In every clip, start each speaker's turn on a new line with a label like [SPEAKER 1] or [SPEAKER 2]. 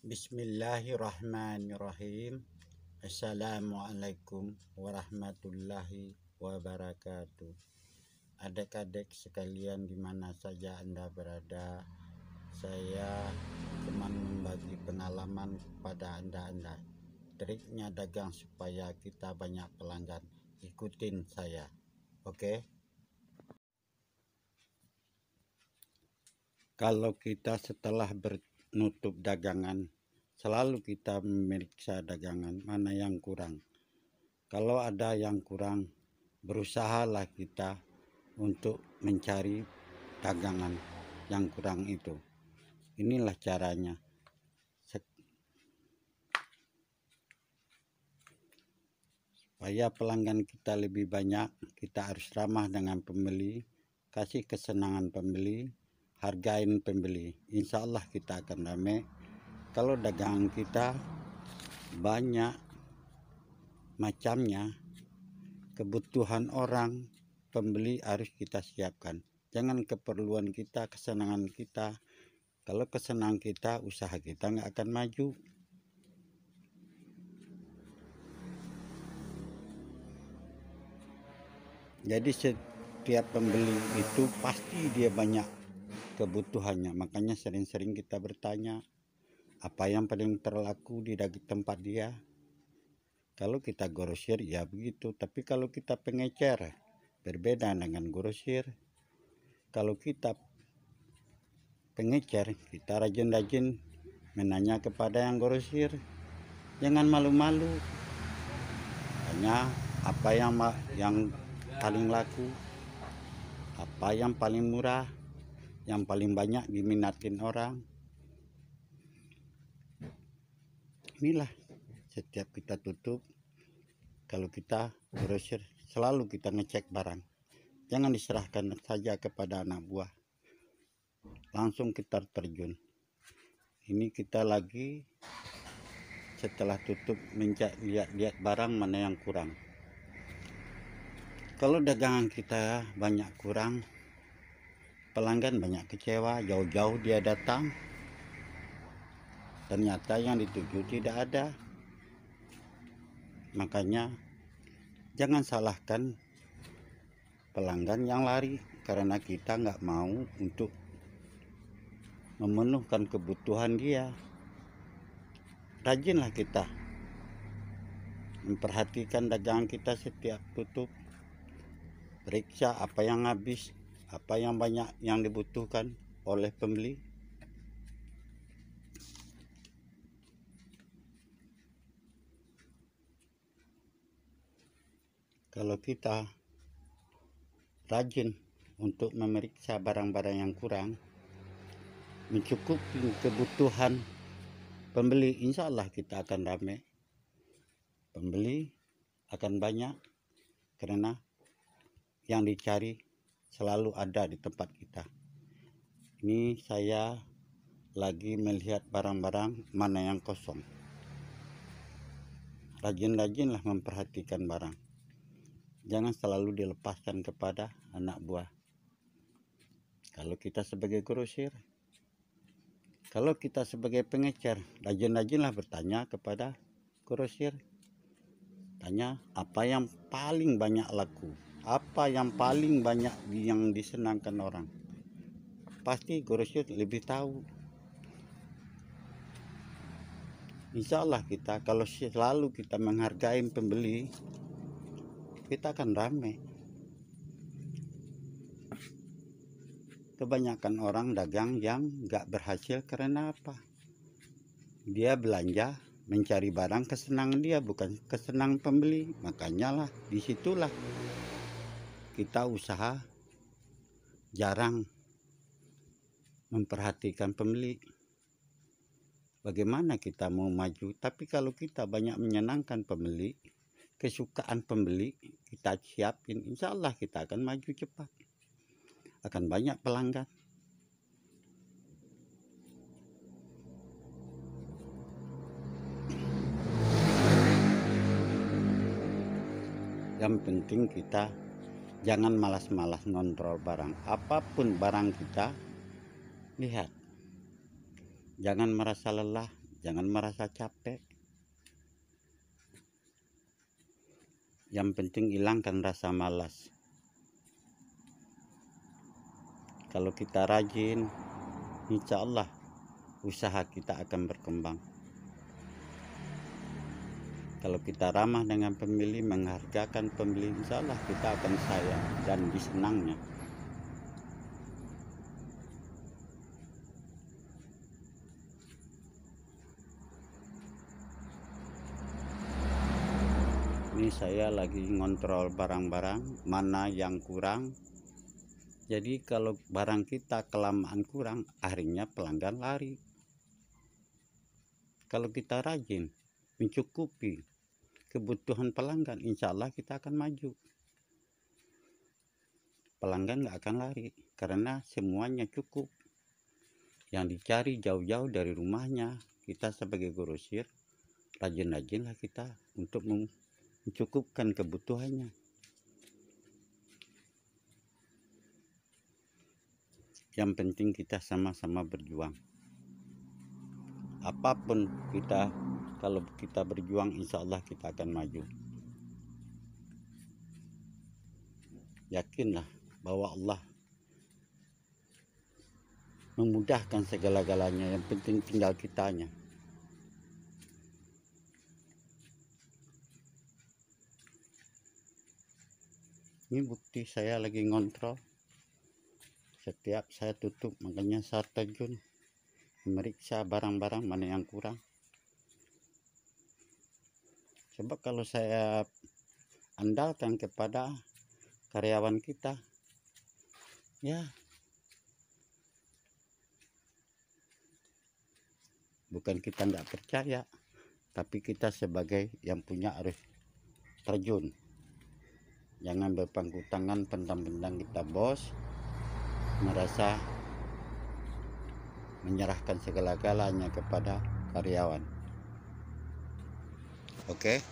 [SPEAKER 1] Bismillahirrahmanirrahim. Assalamualaikum warahmatullahi wabarakatuh. Adik-adik sekalian di mana saja Anda berada, saya cuma membagi pengalaman kepada Anda. Triknya dagang supaya kita banyak pelanggan. Ikutin saya. Oke? Kalau kita setelah menutup dagangan, selalu kita memeriksa dagangan mana yang kurang. Kalau ada yang kurang, berusahalah kita untuk mencari dagangan yang kurang itu. Inilah caranya. Supaya pelanggan kita lebih banyak, kita harus ramah dengan pembeli, kasih kesenangan pembeli, hargain pembeli. Insya Allah kita akan ramai. Kalau dagangan kita banyak macamnya, kebutuhan orang, pembeli harus kita siapkan. Jangan keperluan kita, kesenangan kita. Kalau kesenangan kita, usaha kita nggak akan maju. Jadi setiap pembeli itu pasti dia banyak kebutuhannya. Makanya sering-sering kita bertanya, apa yang paling terlaku di tempat dia. Kalau kita grosir ya begitu, tapi kalau kita pengecer berbeda dengan grosir. Kalau kita pengecer, kita rajin-rajin menanya kepada yang grosir. Jangan malu-malu. Tanya apa yang paling laku, apa yang paling murah, yang paling banyak diminatin orang. Inilah setiap kita tutup, kalau kita grosir selalu kita ngecek barang. Jangan diserahkan saja kepada anak buah, langsung kita terjun. Ini kita lagi setelah tutup lihat barang mana yang kurang. Kalau dagangan kita banyak kurang, pelanggan banyak kecewa, jauh-jauh dia datang, ternyata yang dituju tidak ada. Makanya jangan salahkan pelanggan yang lari karena kita nggak mau untuk memenuhkan kebutuhan dia. Rajinlah kita memperhatikan dagangan kita setiap tutup. Periksa apa yang habis, apa yang banyak yang dibutuhkan oleh pembeli. Kalau kita rajin untuk memeriksa barang-barang yang kurang, mencukupi kebutuhan pembeli, insya Allah kita akan ramai. Pembeli akan banyak karena yang dicari selalu ada di tempat kita. Ini saya lagi melihat barang-barang mana yang kosong. Rajin-rajinlah memperhatikan barang. Jangan selalu dilepaskan kepada anak buah. Kalau kita sebagai grosir, kalau kita sebagai pengecer, rajin-rajinlah bertanya kepada grosir. Tanya apa yang paling banyak laku, apa yang paling banyak yang disenangkan orang. Pasti grosir lebih tahu. Insya Allah kita kalau selalu kita menghargai pembeli, kita akan ramai. Kebanyakan orang dagang yang gak berhasil karena apa? Dia belanja mencari barang kesenangan dia, bukan kesenangan pembeli. Makanya lah disitulah kita usaha jarang memperhatikan pembeli. Bagaimana kita mau maju? Tapi kalau kita banyak menyenangkan pembeli, kesukaan pembeli kita siapin, insya Allah kita akan maju cepat, akan banyak pelanggan. Yang penting kita jangan malas-malas ngontrol barang. Apapun barang kita, lihat. Jangan merasa lelah, Jangan merasa capek. Yang penting hilangkan rasa malas. Kalau kita rajin, insya Allah usaha kita akan berkembang. Kalau kita ramah dengan pembeli, menghargakan pembeli, insya Allah kita akan sayang dan disenangnya. Ini saya lagi ngontrol barang-barang, mana yang kurang. Jadi kalau barang kita kelamaan kurang, akhirnya pelanggan lari. Kalau kita rajin mencukupi kebutuhan pelanggan, insya Allah kita akan maju. Pelanggan nggak akan lari karena semuanya cukup. Yang dicari jauh-jauh dari rumahnya. Kita sebagai grosir, rajin-rajinlah kita untuk mencukupkan kebutuhannya. Yang penting kita sama-sama berjuang. Apapun kita, kalau kita berjuang, insya Allah kita akan maju. Yakinlah bahwa Allah memudahkan segala-galanya. Yang penting tinggal kitanya. Ini bukti saya lagi ngontrol. Setiap saya tutup, makanya saya terjun memeriksa barang-barang mana yang kurang. Sebab kalau saya andalkan kepada karyawan kita, ya bukan kita tidak percaya, tapi kita sebagai yang punya harus terjun. Jangan berpangku tangan pentang-pentang kita bos, merasa menyerahkan segala-galanya kepada karyawan. Oke,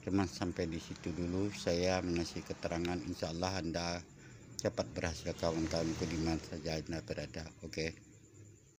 [SPEAKER 1] cuma sampai di situ dulu saya mengasih keterangan. Insya Allah Anda cepat berhasil kawan-kawanku di mana saja Anda berada. Oke.